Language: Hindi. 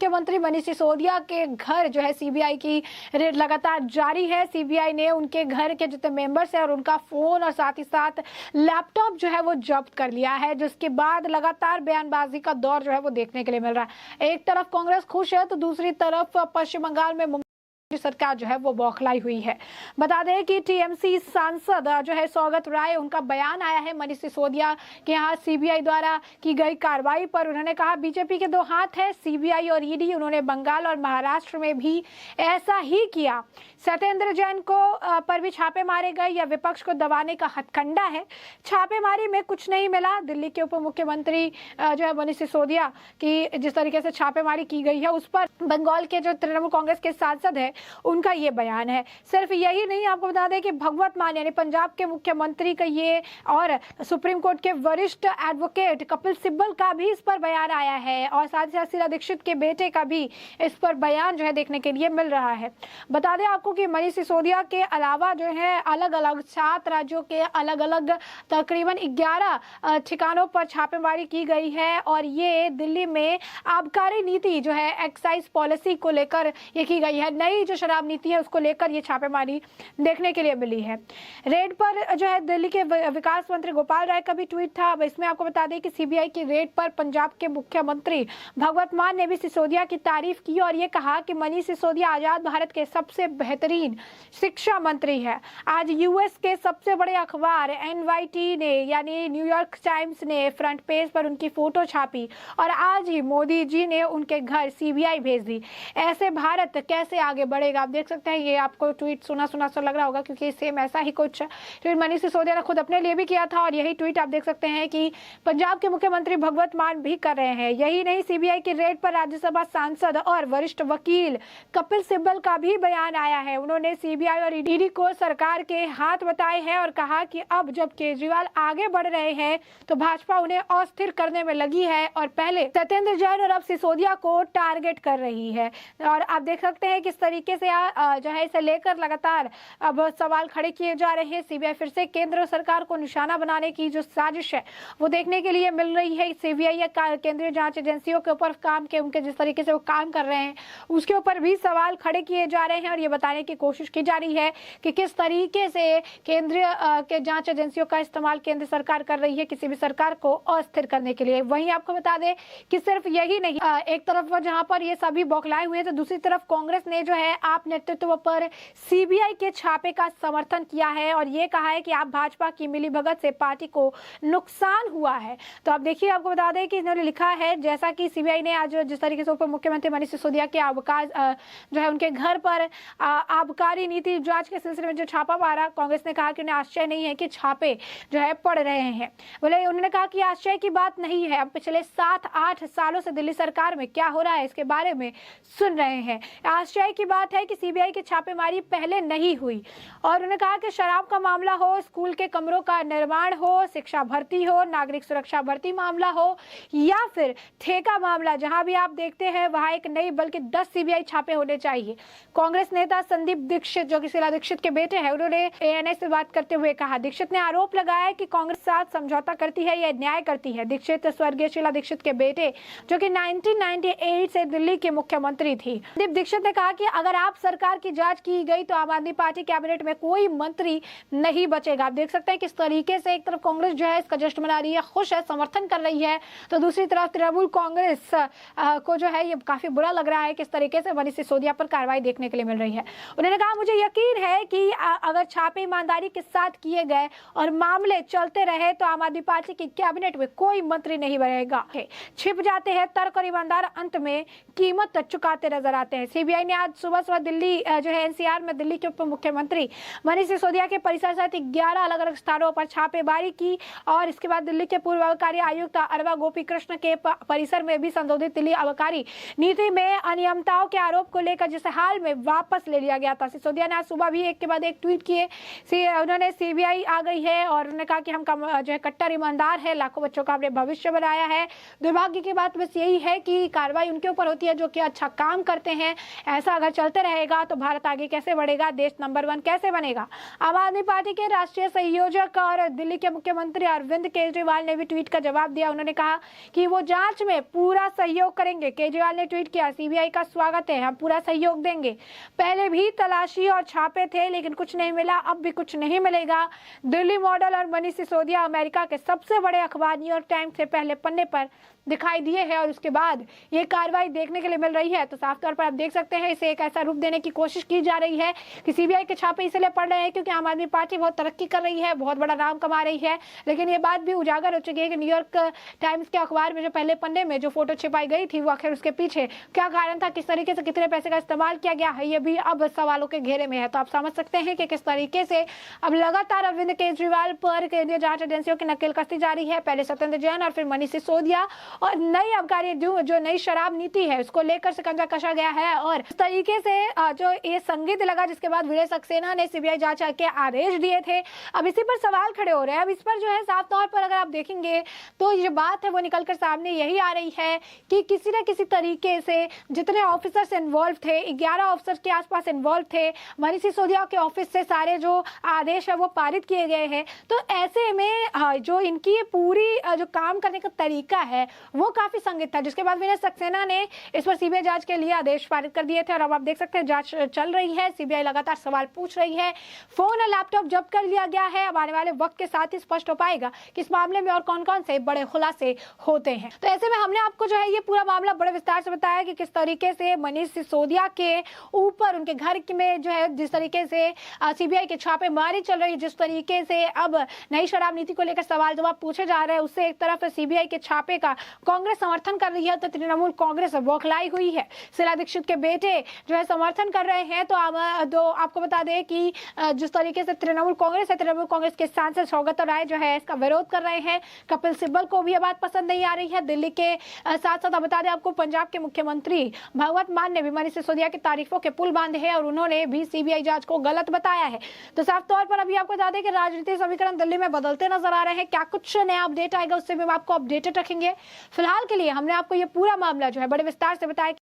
मुख्यमंत्री मनीष सिसोदिया के घर जो है सीबीआई की रेड लगातार जारी है। सीबीआई ने उनके घर के जितने मेंबर्स हैं और उनका फोन और साथ ही साथ लैपटॉप जो है वो जब्त कर लिया है, जिसके बाद लगातार बयानबाजी का दौर जो है वो देखने के लिए मिल रहा है। एक तरफ कांग्रेस खुश है तो दूसरी तरफ पश्चिम बंगाल में सरकार जो है वो बौखलाई हुई है। बता दें कि टीएमसी सांसद जो है सौगत राय, उनका बयान आया है मनीष सिसोदिया के यहाँ सीबीआई द्वारा की गई कार्रवाई पर। उन्होंने कहा बीजेपी के दो हाथ है, सीबीआई और ईडी। उन्होंने बंगाल और महाराष्ट्र में भी ऐसा ही किया। सत्येंद्र जैन को पर भी छापे मारे गए, या विपक्ष को दबाने का हथकंडा है। छापेमारी में कुछ नहीं मिला। दिल्ली के उप मुख्यमंत्री जो है मनीष सिसोदिया की जिस तरीके से छापेमारी की गई है उस पर बंगाल के जो तृणमूल कांग्रेस के सांसद है उनका ये बयान है। सिर्फ यही नहीं, आपको बता दें कि भगवत मान यानी पंजाब के मुख्यमंत्री का ये और सुप्रीम कोर्ट के वरिष्ठ एडवोकेट कपिल सिब्बल का भी इस पर बयान आया है, और साथ ही साथ शीला दीक्षित के बेटे का भी इस पर बयान जो है देखने के लिए मिल रहा है। बता दें आपको कि मनीष सिसोदिया के अलावा जो है अलग अलग 7 राज्यों के अलग अलग तकरीबन 11 ठिकानों पर छापेमारी की गई है, और ये दिल्ली में आबकारी नीति जो है एक्साइज पॉलिसी को लेकर ये की गई है। नई जो शराब नीति है उसको लेकर ये छापेमारी देखने के लिए मिली है। रेड पर जो है दिल्ली के विकास मंत्री गोपाल राय का भी ट्वीट था। अब इसमें आपको बता दें कि सीबीआई की रेड पर पंजाब के मुख्यमंत्री भगवत मान ने भी सिसोदिया की तारीफ की और ये कहा कि मनीष सिसोदिया आजाद भारत के सबसे बेहतरीन शिक्षा मंत्री है। आज यूएस के सबसे बड़े अखबार एनवाईटी ने यानी न्यूयॉर्क टाइम्स ने फ्रंट पेज पर उनकी फोटो छापी, और आज ही मोदी जी ने उनके घर सीबीआई भेज दी। ऐसे भारत कैसे आगे बढ़ेगा? आप देख सकते हैं, ये आपको ट्वीट सुना सा लग रहा होगा क्योंकि सेम ऐसा ही कुछ ट्वीट मनीष सिसोदिया ने खुद अपने लिए भी किया था, और यही ट्वीट आप देख सकते हैं कि पंजाब के मुख्यमंत्री भगवत मान भी कर रहे हैं। यही नहीं, सीबीआई की रेड पर राज्यसभा सांसद और वरिष्ठ वकील कपिल सिब्बल का भी बयान आया है। उन्होंने सीबीआई और ईडी को सरकार के हाथ बताए हैं और कहा कि अब जब केजरीवाल आगे बढ़ रहे हैं तो भाजपा उन्हें अस्थिर करने में लगी है, और पहले सत्येंद्र जैन और अब सिसोदिया को टारगेट कर रही है। और आप देख सकते हैं किस तरीके से जो है इसे लेकर लगातार अब सवाल खड़े किए जा रहे हैं। सीबीआई फिर से केंद्र सरकार को निशाना बनाने की जो साजिश है वो देखने के लिए मिल रही है। सीबीआई या केंद्रीय जांच एजेंसियों के ऊपर काम के उनके जिस तरीके से वो काम कर रहे हैं उसके ऊपर भी सवाल खड़े किए जा रहे हैं, और ये बताने की कोशिश की जा रही है कि किस तरीके से केंद्रीय के जांच एजेंसियों का इस्तेमाल केंद्र सरकार कर रही है किसी भी सरकार को अस्थिर करने के लिए। वहीं आपको बता दें कि सिर्फ यही नहीं, एक तरफ जहां पर ये सभी बौखलाए हुए हैं तो दूसरी तरफ कांग्रेस ने जो है आप नेतृत्व पर सीबीआई के छापे का समर्थन किया है, और ये कहा है कि आप भाजपा की मिलीभगत से पार्टी को नुकसान हुआ है। तो आप देखिए, आपको बता दें कि इन्होंने लिखा है जैसा कि सीबीआई ने आज जिस तरीके से उप मुख्यमंत्री मनीष सिसोदिया के अवकाश जो है उनके घर पर आबकारी नीति जांच के सिलसिले में जो छापा मारा, कांग्रेस ने कहा कि उन्हें आश्चर्य नहीं है कि छापे जो है पड़ रहे हैं। बोले उन्होंने कहा कि आश्चर्य की बात नहीं है, अब पिछले 7-8 सालों से दिल्ली सरकार में क्या हो रहा है इसके बारे में सुन रहे हैं। आश्चर्य की बात है कि सीबीआई की छापेमारी पहले नहीं हुई, और उन्होंने कहा कि शराब का मामला हो, स्कूल के कमरों का निर्माण हो, शिक्षा भर्ती हो, नागरिक सुरक्षा भर्ती मामला हो, या फिर ठेका मामला, जहां भी आप देखते हैं वहां एक नहीं बल्कि 10 सीबीआई छापे होने चाहिए। कांग्रेस नेता संदीप दीक्षित जो कि शीला दीक्षित के बेटे हैं, उन्होंने एएनआई से बात करते हुए कहा, दीक्षित ने आरोप लगाया कि कांग्रेस साथ समझौता करती है या न्याय करती है। दीक्षित स्वर्गीय शीला दीक्षित के बेटे जो कि 1998 से दिल्ली के मुख्यमंत्री थी। संदीप दीक्षित ने कहा कि अगर आप सरकार की जांच की गई तो आम आदमी पार्टी कैबिनेट में कोई मंत्री नहीं बचेगा। आप देख सकते हैं किस तरीके से एक तरफ कांग्रेस जो है इसका जश्न मना रही है, खुश है, समर्थन कर रही है, तो दूसरी तरफ तृणमूल कांग्रेस को जो है ये काफी बुरा लग रहा है किस तरीके से मनीष सिसोदिया पर कार्रवाई देखने के लिए मिल रही है। उन्होंने कहा, मुझे यकीन है कि अगर छापे ईमानदारी के साथ किए गए और मामले चलते रहे तो आम आदमी पार्टी की कैबिनेट में कोई मंत्री नहीं बनेगा। छिप जाते हैं तर्क और ईमानदार अंत में कीमत चुकाते नजर आते हैं। सीबीआई ने आज सुबह दिल्ली जो है एनसीआर में दिल्ली के उप मुख्यमंत्री मनीष सिसोदिया के परिसर सहित 11 अलग अलग स्थानों पर छापेमारी की, और इसके बाद दिल्ली के पूर्व आबकारी आयुक्त अरवा गोपी कृष्ण के परिसर में भी संशोधित दिल्ली आबकारी नीति में अनियमितताओं के आरोप को लेकर जिसे हाल में वापस ले लिया गया था। सिसोदिया ने आज सुबह भी एक के बाद एक ट्वीट किए। उन्होंने सीबीआई आ गई है और उन्होंने कहा कि हम जो है कट्टर ईमानदार है, लाखों बच्चों का हमने भविष्य बनाया है। दुर्भाग्य की बात बस यही है कि कार्रवाई उनके ऊपर होती है जो कि अच्छा काम करते हैं। ऐसा अगर चलता चलते रहेगा तो भारत आगे कैसे बढ़ेगा, देश नंबर 1 कैसे बनेगा। आम आदमी पार्टी के राष्ट्रीय संयोजक और दिल्ली के मुख्यमंत्री अरविंद केजरीवाल ने भी ट्वीट का जवाब दिया। उन्होंने कहा कि वो जांच में पूरा सहयोग करेंगे। केजरीवाल ने ट्वीट किया, सीबीआई का स्वागत है, हम पूरा सहयोग देंगे। पहले भी तलाशी और छापे थे लेकिन कुछ नहीं मिला, अब भी कुछ नहीं मिलेगा। दिल्ली मॉडल और मनीष सिसोदिया अमेरिका के सबसे बड़े अखबार न्यूयॉर्क टाइम्स से पहले पन्ने पर दिखाई दिए हैं और उसके बाद ये कार्रवाई देखने के लिए मिल रही है। तो साफ तौर पर आप देख सकते हैं इसे एक ऐसा रूप देने की कोशिश की जा रही है कि सीबीआई के छापे इसलिए पड़ रहे हैं क्योंकि आम आदमी पार्टी बहुत तरक्की कर रही है, बहुत बड़ा नाम कमा रही है। लेकिन ये बात भी उजागर हो चुकी है कि न्यूयॉर्क टाइम्स के अखबार में जो पहले पन्ने में जो फोटो छिपाई गई थी वो आखिर उसके पीछे क्या कारण था, किस तरीके से कितने पैसे का इस्तेमाल किया गया है, ये भी अब सवालों के घेरे में है। तो आप समझ सकते हैं कि किस तरीके से अब लगातार अरविंद केजरीवाल पर केंद्रीय जांच एजेंसियों की नकेल कसती जा रही है। पहले सत्येंद्र जैन और फिर मनीष सिसोदिया, और नई जो नई शराब नीति है उसको लेकर शिकंजा कसा गया है। और इस तरीके से जो ये संगीत लगा जिसके बाद विजय सक्सेना ने सीबीआई जांच के आदेश दिए थे, अब इसी पर सवाल खड़े हो रहे हैं। अब इस पर जो है साफ तौर पर अगर आप देखेंगे तो ये बात है वो निकलकर सामने यही आ रही है कि किसी न किसी तरीके से जितने ऑफिसर्स इन्वॉल्व थे, 11 ऑफिसर्स के आसपास इन्वॉल्व थे, मनीष सिसोदिया के ऑफिस से सारे जो आदेश है वो पारित किए गए हैं। तो ऐसे में जो इनकी पूरी जो काम करने का तरीका है वो काफी संगीत था, जिसके बाद विजय सक्सेना ने इस पर सीबीआई जांच के लिए आदेश पारित कर दिए थे। और अब आप देख सकते हैं जांच चल रही है, सीबीआई लगातार सवाल पूछ रही है, फोन और लैपटॉप जब्त कर लिया गया है। अब आने वाले वक्त के साथ ही स्पष्ट हो पाएगा कि इस मामले में और कौन कौन से बड़े खुलासे होते हैं। तो ऐसे में हमने आपको जो है ये पूरा मामला बड़े विस्तार से बताया कि किस तरीके से मनीष सिसोदिया के ऊपर उनके घर में जो है जिस तरीके से सीबीआई के छापेमारी चल रही है, जिस तरीके से अब नई शराब नीति को लेकर सवाल जवाब पूछे जा रहे हैं, उससे एक तरफ सीबीआई के छापे का कांग्रेस समर्थन कर रही है तो तृणमूल कांग्रेस बौखलाई हुई है। शीला दीक्षित के बेटे जो है समर्थन कर रहे हैं। तो आपको बता दें कि जिस तरीके से तृणमूल कांग्रेस के सांसद सौगत राय जो है इसका विरोध कर रहे हैं। कपिल सिब्बल को भी यह बात पसंद नहीं आ रही है। दिल्ली के साथ साथ बता दें आपको पंजाब के मुख्यमंत्री भगवंत मान ने भी मनीष सिसोदिया की तारीफों के पुल बांधे हैं और उन्होंने भी सीबीआई जांच को गलत बताया है। तो साफ तौर पर अभी आपको बता दें कि राजनीतिक समीकरण दिल्ली में बदलते नजर आ रहे हैं। क्या कुछ नया अपडेट आएगा उससे भी हम आपको अपडेटेड रखेंगे। फिलहाल के लिए हमने आपको ये पूरा मामला जो है बड़े विस्तार से बताया।